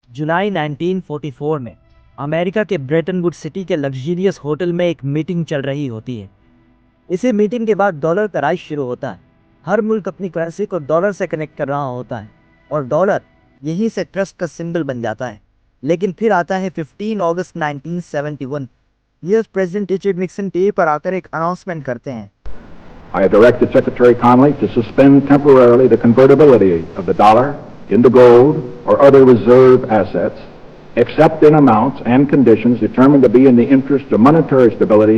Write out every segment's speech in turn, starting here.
जुलाई 1944 में अमेरिका के Brayton would city के लग्जरियस होटल में एक मीटिंग चल रही होती है। इसी मीटिंग के बाद डॉलर का राइज शुरू होता है। हर मुल्क अपनी करेंसी को डॉलर से कनेक्ट कर रहा होता है और डॉलर यहीं से ट्रस्ट का सिंबल बन जाता है। लेकिन फिर आता है 15 अगस्त 1971। US president Richard Nixon TV पर आकर एक अनाउंसमेंट करते हैं। I have directed Secretary Connally to suspend temporarily the convertibility of the dollar into gold or other reserve assets, except in amounts and conditions determined to be in the interest of monetary stability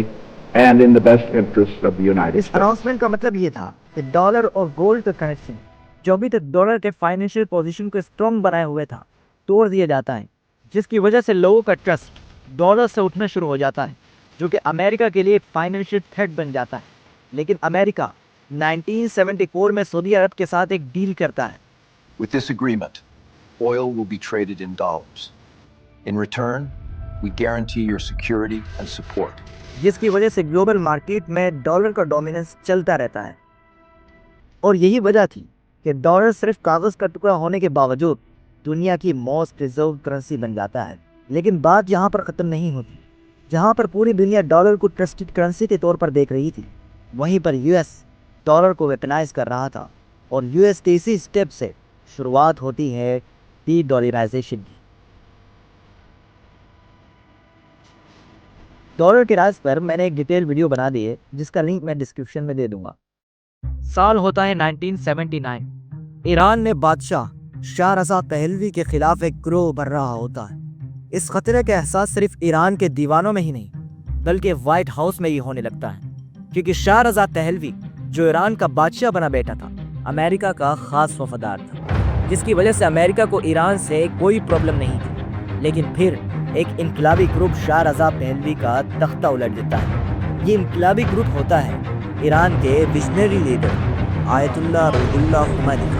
and in the best interest of the United इस States. Announcement का मतलब ये था कि dollar और gold का connection जो अभी तक डॉलर के फाइनेंशियल पोजीशन को स्ट्रॉन्ग बनाए हुए था, तोड़ दिया जाता है, जिसकी वजह से लोगों का ट्रस्ट डॉलर से उठना शुरू हो जाता है, जो कि अमेरिका के लिए फाइनेंशियल थ्रेट बन जाता है। लेकिन अमेरिका 1974 में सऊदी अरब के साथ एक डील करता है। With this agreement, oil will be traded in dollars. In return, we guarantee your security and support. जिसकी वजह से ग्लोबल मार्केट में डॉलर का डोमिनेंस चलता रहता है। और यही वजह थी कि डॉलर सिर्फ कागज का टुकड़ा होने के बावजूद दुनिया की मोस्ट रिजर्व करेंसी बन जाता है। लेकिन बात यहाँ पर ख़त्म नहीं होती। जहाँ पर पूरी दुनिया डॉलर को ट्रस्टेड करेंसी के तौर पर देख रही थी, वहीं पर यूएस डॉलर को वेपनाइज कर रहा था। और यूएस के इसी स्टेप से शुरुआत होती है डी डॉलराइजेशन की। डॉलर के राज पर मैंने एक डिटेल वीडियो बना दी है, जिसका लिंक मैं डिस्क्रिप्शन में दे दूंगा। साल होता है 1979। ईरान में बादशाह शाह रज़ा पहलवी के खिलाफ एक गिरोह बन रहा होता है। इस खतरे का एहसास सिर्फ ईरान के दीवानों में ही नहीं, बल्कि व्हाइट हाउस में ही होने लगता है, क्योंकि शाह रज़ा पहलवी जो ईरान का बादशाह बना बैठा था, अमेरिका का खास वफादार था, जिसकी वजह से अमेरिका को ईरान से कोई प्रॉब्लम नहीं थी। लेकिन फिर एक इनकलाबी ग्रुप शाह रज़ा पहलवी का तख्ता उलट देता है। ये इनकलाबी ग्रुप होता है ईरान के visionary leader Ayatollah Ruhollah Khomeini का।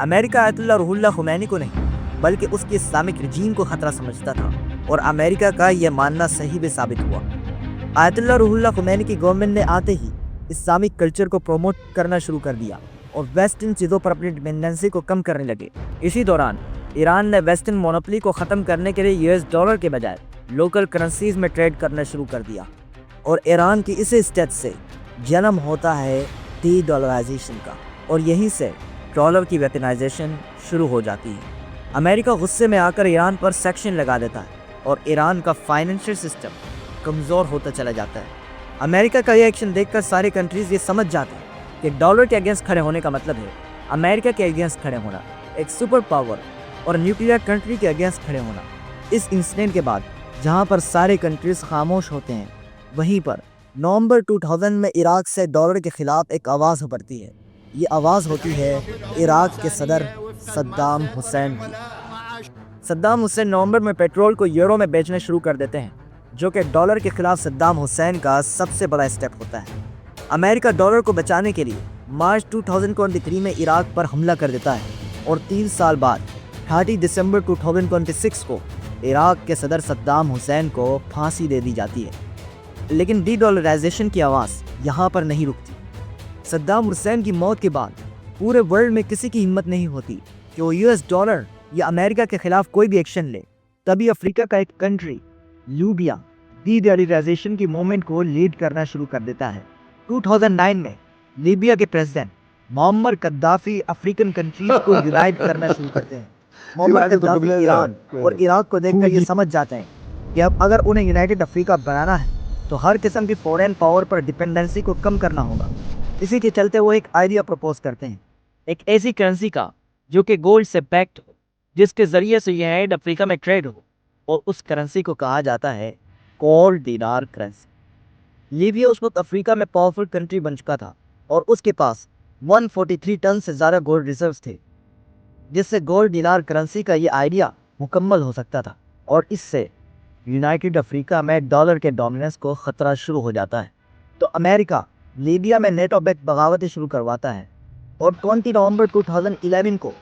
अमेरिका आयतुल्लाह रुहुल्लाह खुमैनी को नहीं, बल्कि उसके इस्लामिक रजीम को खतरा समझता था, और अमेरिका का यह मानना सही भी साबित हुआ। आयतुल्लाह रुहुल्लाह खुमैनी की गवर्नमेंट ने आते ही इस्लामिक कल्चर को प्रमोट करना शुरू कर दिया और वेस्टर्न चीज़ों पर अपनी डिपेंडेंसी को कम करने लगे। इसी दौरान ईरान ने वेस्टर्न मोनोपोली को ख़त्म करने के लिए यूएस डॉलर के बजाय लोकल करेंसीज में ट्रेड करना शुरू कर दिया। और ईरान की इसी स्टेट से जन्म होता है डी डॉलराइजेशन का, और यहीं से डॉलर की वेपनाइजेशन शुरू हो जाती है। अमेरिका गुस्से में आकर ईरान पर सेक्शन लगा देता है और ईरान का फाइनेंशियल सिस्टम कमज़ोर होता चला जाता है। अमेरिका का यह एक्शन देखकर सारे कंट्रीज़ ये समझ जाते हैं कि डॉलर के अगेंस्ट खड़े होने का मतलब है अमेरिका के अगेंस्ट खड़े होना, एक सुपर पावर और न्यूक्लियर कंट्री के अगेंस्ट खड़े होना। इस इंसिडेंट के बाद जहां पर सारे कंट्रीज खामोश होते हैं, वहीं पर नवंबर 2000 में इराक से डॉलर के खिलाफ एक आवाज़ उभरती है। ये आवाज़ होती है इराक के सदर सद्दाम हुसैन की। सद्दाम हुसैन नवंबर में पेट्रोल को यूरो में बेचना शुरू कर देते हैं, जो कि डॉलर के खिलाफ सद्दाम हुसैन का सबसे बड़ा स्टेप होता है। अमेरिका डॉलर को बचाने के लिए मार्च 2023 में इराक पर हमला कर देता है और 3 साल बाद 30 दिसंबर 2026 को इराक के सदर सद्दाम हुसैन को फांसी दे दी जाती है। लेकिन डी डॉलराइजेशन की आवाज़ यहाँ पर नहीं रुकती। सद्दाम हुसैन की मौत के बाद पूरे वर्ल्ड में किसी की हिम्मत नहीं होती कि वो यूएस डॉलर या अमेरिका के खिलाफ कोई भी एक्शन ले। तभी अफ्रीका का एक कंट्री लीबिया डी डॉलराइजेशन की मूवमेंट को लीड करना शुरू कर देता है। 2009 में लीबिया के प्रेसिडेंट मोहम्मद कद्दाफी अफ्रीकन कंट्रीज को यूनाइट करना शुरू करते हैं। मोहम्मद कद्दाफी ईरान और इराक को देखकर ये समझ जाते हैं कि अब अगर उन्हें यूनाइटेड अफ्रीका बनाना है तो हर किस्म की फॉरेन पावर पर डिपेंडेंसी को कम करना होगा। इसी के चलते वो एक आइडिया प्रपोज करते हैं, एक ऐसी करेंसी का जो कि गोल्ड से बैक्ड हो, जिसके ज़रिए से यूनाइटेड अफ्रीका में ट्रेड हो, और उस करेंसी को कहा जाता है कोल्ड दीनार करेंसी। लीबिया उस वक्त अफ्रीका में पावरफुल कंट्री बन चुका था और उसके पास 143 टन से ज़्यादा गोल्ड रिजर्व्स थे, जिससे गोल्ड दीनार करेंसी का ये आइडिया मुकम्मल हो सकता था। और इससे यूनाइटेड अफ्रीका में डॉलर के डोमिनेंस को ख़तरा शुरू हो जाता है। तो अमेरिका लीबिया में नेटो बैक्ड बगावतें शुरू करवाता है और 20 नवंबर 2011 को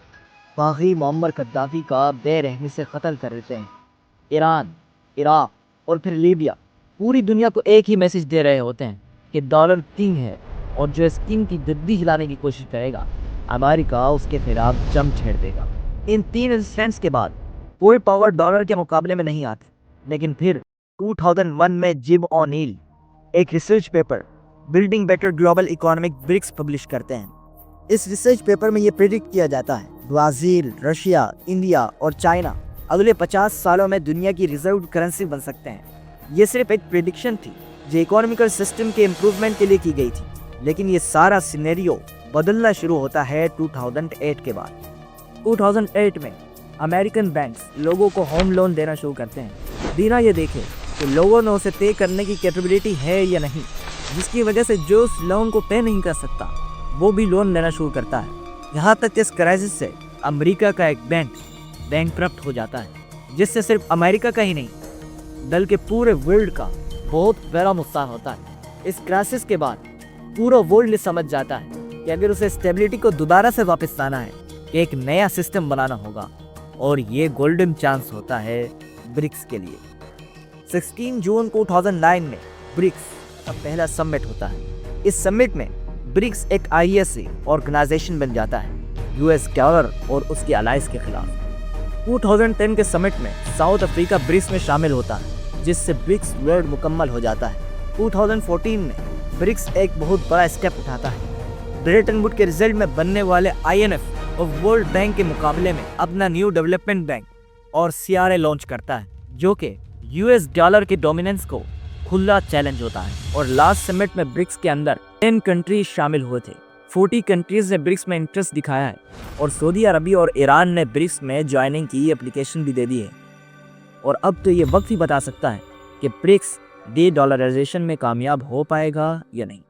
बागी मोहम्मद कद्दाफी का बेरहमी से कत्ल कर देते हैं। ईरान, इराक और फिर लीबिया पूरी दुनिया को एक ही मैसेज दे रहे होते हैं कि डॉलर किंग है और जो स्कीम की गद्दी हिलाने की कोशिश करेगा, अमेरिका उसके खिलाफ जंग छेड़ देगा। इन 3 इंसिडेंट्स के बाद कोई पावर डॉलर के मुकाबले में नहीं आती, लेकिन फिर 2001 में जिम ओ'नील एक research paper building better global economic BRICs publish करते हैं। इस रिसर्च पेपर में ये प्रेडिक्ट किया जाता है ब्राज़ील, रशिया, इंडिया और चाइना अगले 50 सालों में दुनिया की रिजर्व करेंसी बन सकते हैं। ये सिर्फ एक प्रेडिक्शन थी जो इकोनॉमिकल सिस्टम के इम्प्रूवमेंट के लिए की गई थी, लेकिन ये सारा सिनेरियो बदलना शुरू होता है 2008 के बाद। 2008 में अमेरिकन बैंक्स लोगों को होम लोन देना शुरू करते हैं, बिना ये देखे कि लोगों ने उसे पे करने की कैपेबिलिटी है या नहीं, जिसकी वजह से जो उस लोन को पे नहीं कर सकता वो भी लोन लेना शुरू करता है। यहाँ तक इस क्राइसिस से अमेरिका का एक बैंकक्रप्ट हो जाता है, जिससे सिर्फ अमेरिका का ही नहीं बल्कि पूरे वर्ल्ड का बहुत बड़ा नुकसान होता है। इस क्राइसिस के बाद पूरा वर्ल्ड समझ जाता है कि अगर उसे स्टेबिलिटी को दोबारा से वापस लाना है, एक नया सिस्टम बनाना होगा, और ये गोल्डन चांस होता है ब्रिक्स के लिए। 16 जून 2009 में ब्रिक्स का पहला समिट होता है। इस समिट में ब्रिक्स एक ISA ऑर्गेनाइजेशन बन जाता है US डॉलर और उसके अलाइज के खिलाफ। 2010 के समिट में साउथ अफ्रीका ब्रिक्स में शामिल होता है, जिससे ब्रिक्स वर्ल्ड मुकम्मल हो जाता है। 2014 में ब्रिक्स एक बहुत बड़ा स्टेप उठाता है। ब्रेटन वुड के रिजल्ट में बनने वाले IMF और वर्ल्ड बैंक के मुकाबले में अपना न्यू डेवलपमेंट बैंक और CRA लॉन्च करता है, जो कि US डॉलर के डोमिनेंस को खुला चैलेंज होता है। और लास्ट समिट में ब्रिक्स के अंदर 10 कंट्रीज शामिल हुए थे। 40 कंट्रीज ने ब्रिक्स में इंटरेस्ट दिखाया है, और सऊदी अरबिया और ईरान ने ब्रिक्स में ज्वाइनिंग की एप्लीकेशन भी दे दी है। और अब तो ये वक्त ही बता सकता है कि ब्रिक्स डे डॉलराइजेशन में कामयाब हो पाएगा या नहीं।